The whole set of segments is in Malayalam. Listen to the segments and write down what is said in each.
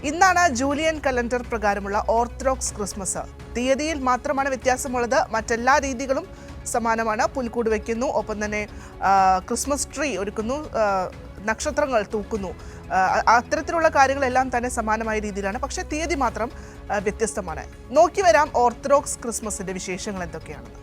ഇന്നാണ് ജൂലിയൻ കലണ്ടർ പ്രകാരമുള്ള ഓർത്തഡോക്സ് ക്രിസ്മസ്. തീയതിയിൽ മാത്രമാണ് വ്യത്യാസമുള്ളത്. മറ്റെല്ലാ രീതികളും സമാനമാണ്. പുൽക്കൂട് വയ്ക്കുന്നു, ഒപ്പം തന്നെ ക്രിസ്മസ് ട്രീ ഒരുക്കുന്നു, നക്ഷത്രങ്ങൾ തൂക്കുന്നു. അത്തരത്തിലുള്ള കാര്യങ്ങളെല്ലാം തന്നെ സമാനമായ രീതിയിലാണ്. പക്ഷേ തീയതി മാത്രം വ്യത്യസ്തമാണ്. നോക്കി വരാം ഓർത്തഡോക്സ് ക്രിസ്മസിന്റെ വിശേഷങ്ങൾ എന്തൊക്കെയാണെന്ന്.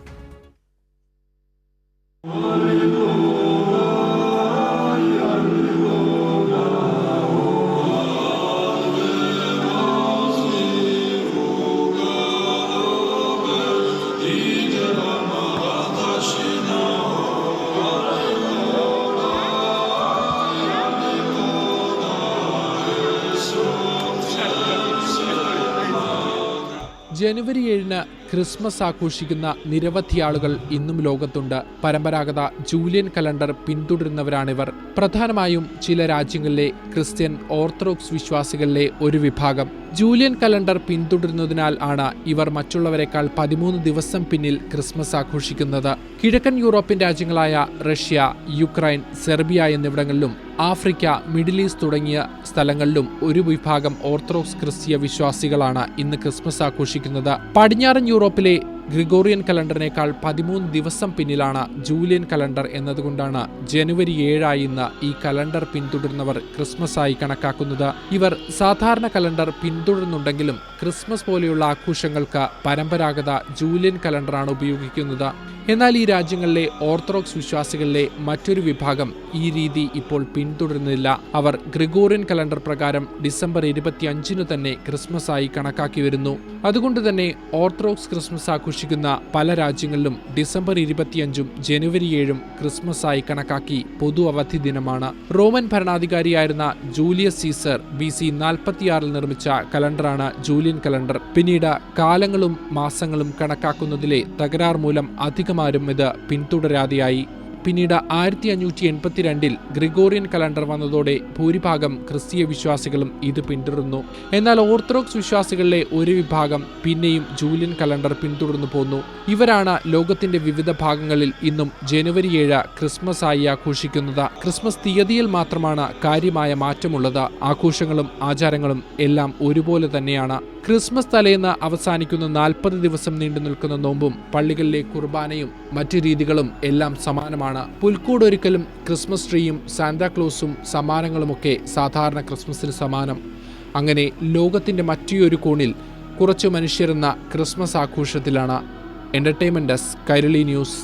ജനുവരി 7-ന് ക്രിസ്മസ് ആഘോഷിക്കുന്ന നിരവധി ആളുകൾ ഇന്നും ലോകത്തുണ്ട്. പരമ്പരാഗത ജൂലിയൻ കലണ്ടർ പിന്തുടരുന്നവരാണിവർ. പ്രധാനമായും ചില രാജ്യങ്ങളിലെ ക്രിസ്ത്യൻ ഓർത്തഡോക്സ് വിശ്വാസികളിലെ ഒരു വിഭാഗം. ജൂലിയൻ കലണ്ടർ പിന്തുടരുന്നതിനാൽ ആണ് ഇവർ മറ്റുള്ളവരെക്കാൾ 13 ദിവസം പിന്നിൽ ക്രിസ്മസ് ആഘോഷിക്കുന്നത്. കിഴക്കൻ യൂറോപ്യൻ രാജ്യങ്ങളായ റഷ്യ, യുക്രൈൻ, സെർബിയ എന്നിവിടങ്ങളിലും ആഫ്രിക്ക, മിഡിൽ ഈസ്റ്റ് തുടങ്ങിയ സ്ഥലങ്ങളിലും ഒരു വിഭാഗം ഓർത്തഡോക്സ് ക്രിസ്തീയ വിശ്വാസികളാണ് ഇന്ന് ക്രിസ്മസ് ആഘോഷിക്കുന്നത്. പടിഞ്ഞാറൻ യൂറോപ്പിലെ ഗ്രിഗോറിയൻ കലണ്ടറിനേക്കാൾ 13 ദിവസം പിന്നിലാണ് ജൂലിയൻ കലണ്ടർ എന്നതുകൊണ്ടാണ് ജനുവരി 7 ഇന്ന് ഈ കലണ്ടർ പിന്തുടരുന്നവർ ക്രിസ്മസ് ആയി കണക്കാക്കുന്നത്. ഇവർ സാധാരണ കലണ്ടർ പിന്തുടരുന്നുണ്ടെങ്കിലും ക്രിസ്മസ് പോലെയുള്ള ആഘോഷങ്ങൾക്ക് പരമ്പരാഗത ജൂലിയൻ കലണ്ടറാണ് ഉപയോഗിക്കുന്നത്. എന്നാൽ ഈ രാജ്യങ്ങളിലെ ഓർത്തഡോക്സ് വിശ്വാസികളിലെ മറ്റൊരു വിഭാഗം ഈ രീതി ഇപ്പോൾ പിന്തുടരുന്നില്ല. അവർ ഗ്രിഗോറിയൻ കലണ്ടർ പ്രകാരം ഡിസംബർ 25 തന്നെ ക്രിസ്മസ് ആയി കണക്കാക്കി വരുന്നു. അതുകൊണ്ട് തന്നെ ഓർത്തഡോക്സ് ക്രിസ്മസ് ആഘോഷിക്കുന്ന പല രാജ്യങ്ങളിലും ഡിസംബർ 25-ഉം ജനുവരി 7-ഉം ക്രിസ്മസ് ആയി കണക്കാക്കി പൊതു അവധി ദിനമാണ്. റോമൻ ഭരണാധികാരിയായിരുന്ന ജൂലിയസ് സീസർ BC 46-ൽ നിർമ്മിച്ച കലണ്ടറാണ് ജൂലിയൻ കലണ്ടർ. പിന്നീട് കാലങ്ങളും മാസങ്ങളും കണക്കാക്കുന്നതിലെ തകരാർ മൂലം അധികമാരും ഇത് പിന്തുടരാതെയായി. പിന്നീട് 1582-ൽ ഗ്രിഗോറിയൻ കലണ്ടർ വന്നതോടെ ഭൂരിഭാഗം ക്രിസ്തീയ വിശ്വാസികളും ഇത് പിന്തുടർന്നു. എന്നാൽ ഓർത്തഡോക്സ് വിശ്വാസികളിലെ ഒരു വിഭാഗം പിന്നെയും ജൂലിയൻ കലണ്ടർ പിന്തുടർന്നു പോന്നു. ഇവരാണ് ലോകത്തിന്റെ വിവിധ ഭാഗങ്ങളിൽ ഇന്നും ജനുവരി 7 ക്രിസ്മസ് ആയി ആഘോഷിക്കുന്നത്. ക്രിസ്മസ് തീയതിയിൽ മാത്രമാണ് കാര്യമായ മാറ്റമുള്ളത്. ആഘോഷങ്ങളും ആചാരങ്ങളും എല്ലാം ഒരുപോലെ തന്നെയാണ്. ക്രിസ്മസ് തലേന്ന് അവസാനിക്കുന്ന 40 ദിവസം നീണ്ടു നിൽക്കുന്ന നോമ്പും പള്ളികളിലെ കുർബാനയും മറ്റു രീതികളും എല്ലാം സമാനമാണ്. പുൽക്കൂടൊരുക്കലും ക്രിസ്മസ് ട്രീയും സാന്താക്ലോസും സമ്മാനങ്ങളുമൊക്കെ സാധാരണ ക്രിസ്മസിന് സമാനം. അങ്ങനെ ലോകത്തിന്റെ മറ്റൊരു കോണിൽ കുറച്ചു മനുഷ്യരെന്ന ക്രിസ്മസ് ആഘോഷത്തിലാണ്. Entertainment desk, Kairali news.